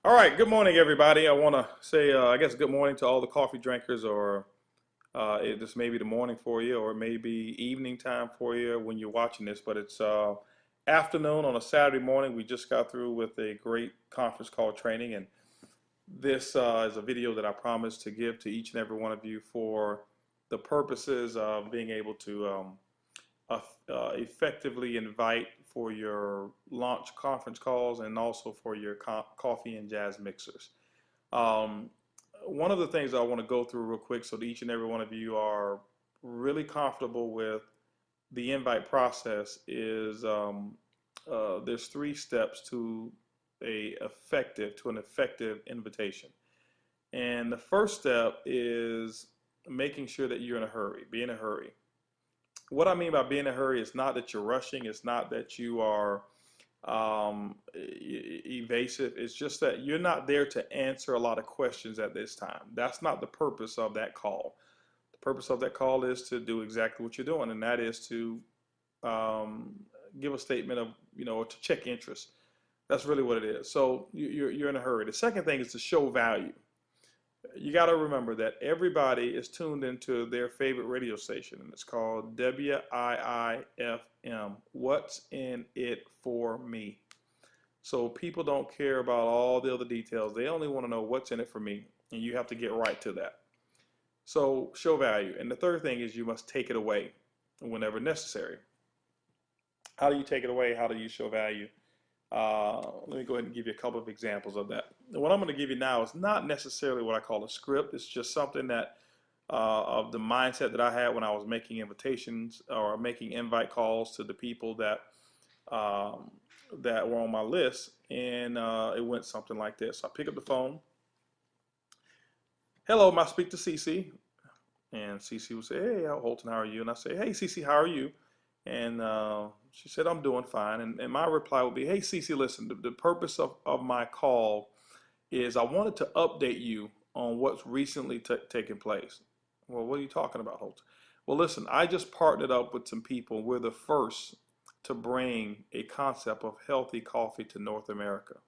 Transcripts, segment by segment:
All right, good morning, everybody. I want to say, I guess, good morning to all the coffee drinkers, or this may be the morning for you, or maybe evening time for you when you're watching this. But it's afternoon on a Saturday morning. We just got through with a great conference call training, and this is a video that I promised to give to each and every one of you for the purposes of being able to effectively invite for your launch conference calls and also for your coffee and jazz mixers. Um, One of the things I want to go through real quick so that each and every one of you are really comfortable with the invite process is there's three steps to an effective invitation. And the first step is making sure that you're in a hurry. Be in a hurry. What I mean by being in a hurry is not that you're rushing. It's not that you are evasive. It's just that you're not there to answer a lot of questions at this time. That's not the purpose of that call. The purpose of that call is to do exactly what you're doing, and that is to um, give a statement of, or to check interest. That's really what it is. So you're in a hurry. The second thing is to show value. You got to remember that everybody is tuned into their favorite radio station, and it's called WIIFM. What's in it for me? So people don't care about all the other details. They only want to know what's in it for me, and you have to get right to that. So show value. And the third thing is you must take it away whenever necessary. How do you take it away? How do you show value? Let me go ahead and give you a couple of examples of that. What I'm going to give you now is not necessarily what I call a script. It's just something that of the mindset that I had when I was making invitations or making invite calls to the people that that were on my list, and it went something like this. I pick up the phone. Hello, may I speak to Cece? And Cece would say, "Hey, Holton, how are you?" And I say, "Hey, Cece, how are you?" And she said, "I'm doing fine." And my reply would be, "Hey, Cece, listen, the purpose of my call is I wanted to update you on what's recently taken place." Well, what are you talking about, Holt? Well, listen, I just partnered up with some people. We're the first to bring a concept of healthy coffee to North America.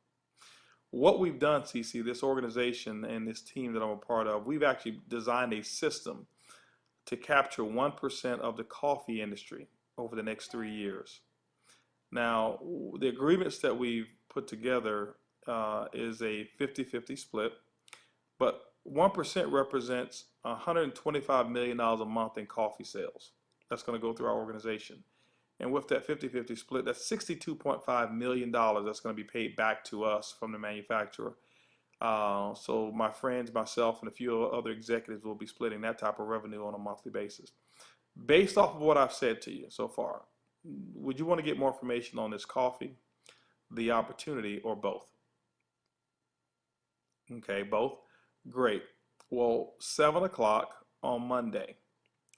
What we've done, Cece, this organization and this team that I'm a part of, we've actually designed a system to capture 1% of the coffee industry over the next 3 years. Now, the agreements that we've put together is a 50-50 split, but 1% represents $125 million a month in coffee sales. That's going to go through our organization. And with that 50-50 split, that's $62.5 million that's going to be paid back to us from the manufacturer. So my friends, myself, and a few other executives will be splitting that type of revenue on a monthly basis. Based off of what I've said to you so far, would you want to get more information on this coffee, the opportunity, or both? Okay, both? Great. Well, 7 o'clock on Monday,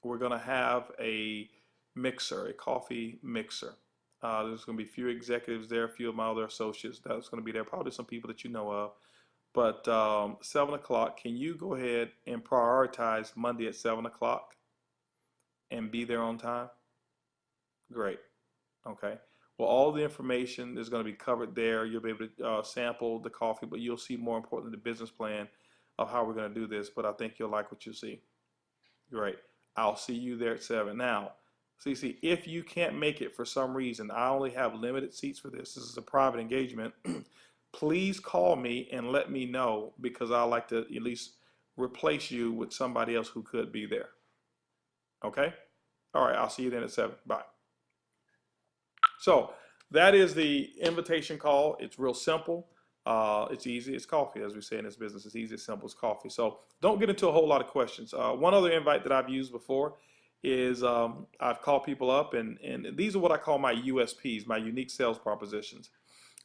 we're going to have a mixer, a coffee mixer. There's going to be a few executives there, a few of my other associates that's going to be there, probably some people that you know of. But 7 o'clock, can you go ahead and prioritize Monday at 7 o'clock and be there on time? Great. Okay. Well, all the information is going to be covered there. You'll be able to sample the coffee, but you'll see, more importantly, the business plan of how we're going to do this. But I think you'll like what you see. Great. I'll see you there at 7. Now, CC, if you can't make it for some reason, I only have limited seats for this. This is a private engagement. Please call me and let me know, because I like to at least replace you with somebody else who could be there. Okay? All right, I'll see you then at 7. Bye. So that is the invitation call. It's real simple. It's easy. It's coffee, as we say in this business. It's easy, it's simple, it's coffee. So don't get into a whole lot of questions. One other invite that I've used before is I've called people up, and these are what I call my USPs, my unique sales propositions.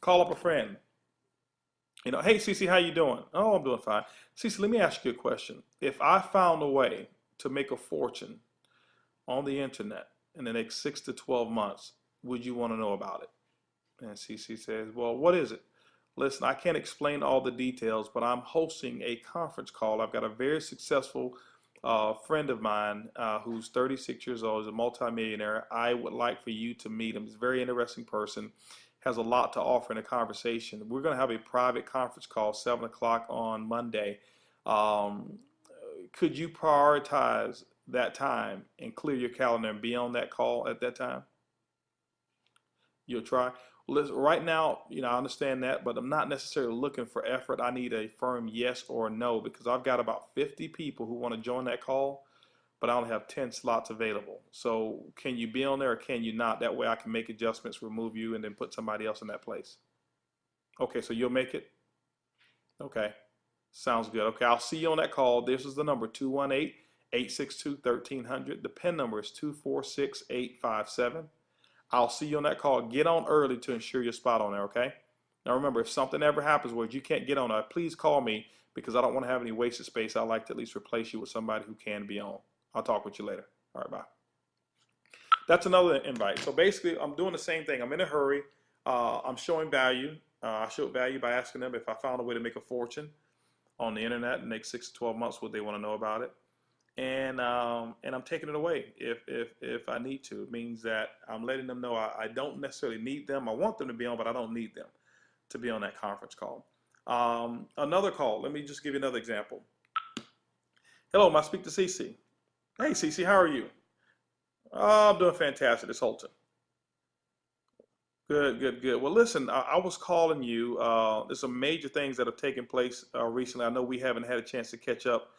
Call up a friend. Hey, Cece, how you doing? Oh, I'm doing fine. Cece, let me ask you a question. If I found a way to make a fortune on the internet in the next 6 to 12 months, would you want to know about it? And Cece says, well, what is it? Listen, I can't explain all the details, but I'm hosting a conference call. I've got a very successful friend of mine who's 36 years old, is a multimillionaire. I would like for you to meet him. He's a very interesting person. has a lot to offer in a conversation. We're going to have a private conference call 7 o'clock on Monday. Um, could you prioritize that time and clear your calendar and be on that call at that time? You'll try. Listen, right now, I understand that, but I'm not necessarily looking for effort. I need a firm yes or no because I've got about 50 people who want to join that call, but I only have 10 slots available. So can you be on there or can you not? That way I can make adjustments, remove you, and then put somebody else in that place. Okay, so you'll make it? Okay, sounds good. Okay, I'll see you on that call. This is the number 218-862-1300. The PIN number is 246857. I'll see you on that call. Get on early to ensure your spot on there, okay? Now remember, if something ever happens where you can't get on, please call me because I don't want to have any wasted space. I'd like to at least replace you with somebody who can be on. I'll talk with you later. All right, bye. That's another invite. So basically, I'm doing the same thing. I'm in a hurry. I'm showing value. I showed value by asking them if I found a way to make a fortune on the internet in the next 6 to 12 months, would they want to know about it? And I'm taking it away if I need to. It means that I'm letting them know I don't necessarily need them. I want them to be on, but I don't need them to be on that conference call. Another call. Let me just give you another example. Hello, may I speak to CC? Hey, CC, how are you? I'm doing fantastic. It's Holton. Good, good, good. Well, listen, I was calling you. There's some major things that have taken place recently. I know we haven't had a chance to catch up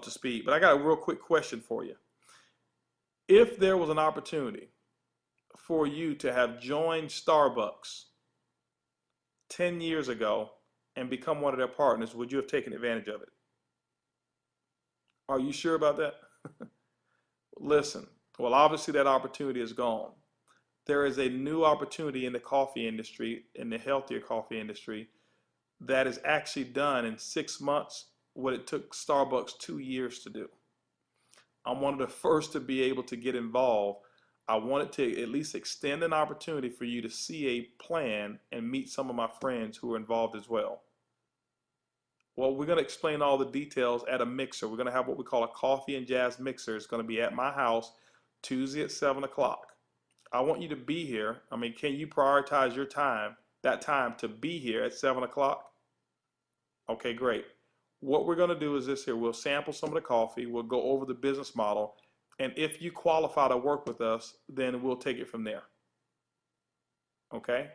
to speed, but I got a real quick question for you. If there was an opportunity for you to have joined Starbucks 10 years ago and become one of their partners, would you have taken advantage of it? Are you sure about that? Listen, well, obviously that opportunity is gone. There is a new opportunity in the coffee industry, in the healthier coffee industry, that is actually done in 6 months what it took Starbucks 2 years to do. I'm one of the first to be able to get involved. I wanted to at least extend an opportunity for you to see a plan and meet some of my friends who are involved as well. Well, we're going to explain all the details at a mixer. We're going to have what we call a coffee and jazz mixer. It's going to be at my house Tuesday at 7 o'clock. I want you to be here. I mean, can you prioritize your time, that time to be here at 7 o'clock? Okay, great. What we're going to do is this here. We'll sample some of the coffee. We'll go over the business model. And if you qualify to work with us, then we'll take it from there. Okay?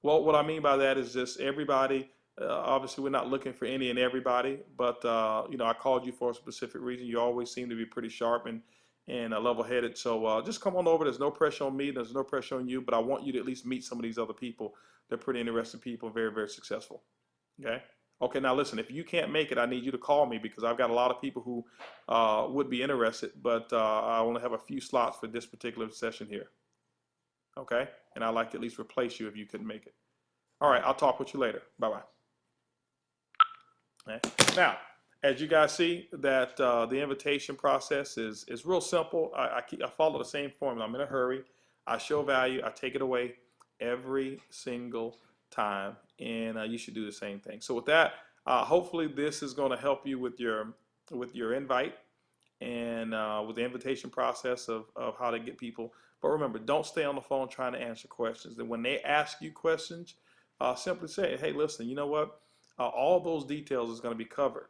Well, what I mean by that is just everybody. Obviously, we're not looking for any and everybody, but I called you for a specific reason. You always seem to be pretty sharp and level-headed. So just come on over. There's no pressure on me. There's no pressure on you, but I want you to at least meet some of these other people. They're pretty interesting people, very, very successful. Okay? Okay, now listen, if you can't make it, I need you to call me because I've got a lot of people who would be interested, but I only have a few slots for this particular session here. Okay? And I'd like to at least replace you if you couldn't make it. All right, I'll talk with you later. Bye-bye. Okay. Now, as you guys see, that the invitation process is real simple. I follow the same formula. I'm in a hurry. I show value. I take it away every single time, and you should do the same thing. So with that, hopefully this is going to help you with your invite and with the invitation process of how to get people. But remember, don't stay on the phone trying to answer questions. Then when they ask you questions, simply say, hey, listen, you know what? All those details is going to be covered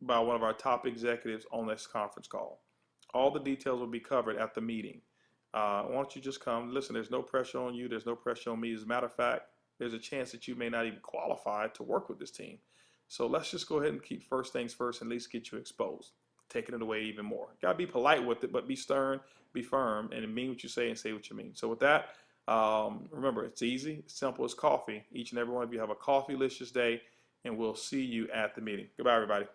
by one of our top executives on this conference call. All the details will be covered at the meeting. Why don't you just come? Listen, there's no pressure on you. There's no pressure on me. As a matter of fact, there's a chance that you may not even qualify to work with this team. So let's just go ahead and keep first things first and at least get you exposed, taking it away even more. Got to be polite with it, but be stern, be firm, and mean what you say and say what you mean. So with that, remember, it's easy, it's simple as coffee. Each and every one of you have a coffee-licious day, and we'll see you at the meeting. Goodbye, everybody.